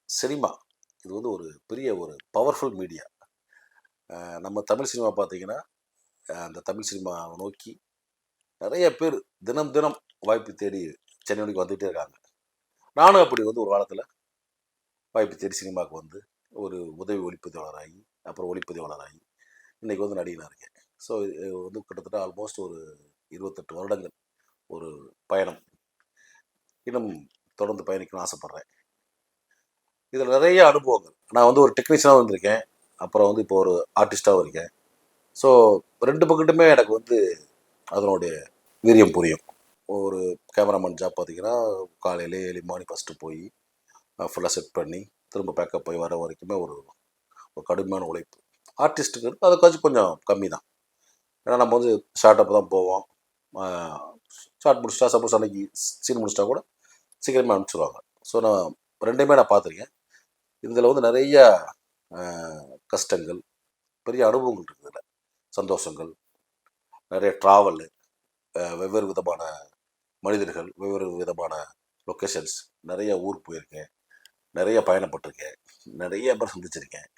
Cinema இது வந்து ஒரு பெரிய ஒரு பவர்ஃபுல் மீடியா. நம்ம தமிழ் சினிமா பார்த்தீங்கன்னா, அந்த தமிழ் சினிமாவை நோக்கி நெறைய பேர் தினம் தினம் வாய்ப்பு தேடி சென்னைக்கு வந்துட்டே இருக்காங்க. நானும் அப்படி வந்து ஒரு காலத்தில வாய்ப்பு தேடி சினிமாவுக்கு வந்து ஒரு உதவி ஒளிப்பதிவாளராகி, அப்புறம் ஒளிப்பதிவாளராகி, இன்னைக்கு வந்து நடிகனா இருக்கேன். ஸோ இது வந்து கிட்டத்தட்ட ஆல்மோஸ்ட் ஒரு 28 வருடங்கள் ஒரு பயணம். இன்னும் தொடர்ந்து பயணிக்கணும்னு ஆசைப்படுறேன். இதில நெறைய அனுபவங்கள். நான் வந்து ஒரு டெக்னீஷியனா வந்திருக்கேன். அப்புறம் வந்து இப்போ ஒரு ஆர்டிஸ்ட்டாவும் இருக்கேன். ஸோ 2 பக்கட்டுமே எனக்கு வந்து அதனுடைய வீரியம் புரியும். ஒரு கேமராமேன் ஜாப் பார்த்தீங்கன்னா, காலையிலே ஏர்லி மார்னிங் ஃபஸ்ட்டு போய் ஃபுல்லா செட் பண்ணி, திரும்ப பேக்கப் போய் வர வரைக்குமே ஒரு ஒரு கடுமையான உழைப்பு. ஆர்டிஸ்ட்டுக்கு அது கொஞ்சம் கம்மி தான். ஏன்னா நம்ம வந்து ஷார்ட் அப்போ தான் போவோம். அ ஷார்ட் முடிச்சுட்டா சப்போஸ் அன்னைக்கு சீன் முடிச்சுட்டா கூட சீக்கிரமே அனுப்பிச்சுருவாங்க. ஸோ நான் 2யுமே நான் பார்த்துருக்கேன். இதில வந்து நெறைய அ கஷ்டங்கள், பெரிய அனுபவங்கள் இருக்குது இதுல. சந்தோஷங்கள், நெறைய ட்ராவலு, வெவ்வேறு விதமான மனிதர்கள், வெவ்வேறு விதமான லொக்கேஷன்ஸ், நெறைய ஊருக்கு போயிருக்கேன், நெறைய பயணப்பட்டுருக்கேன், நெறைய பேர் சந்திச்சிருக்கேன்.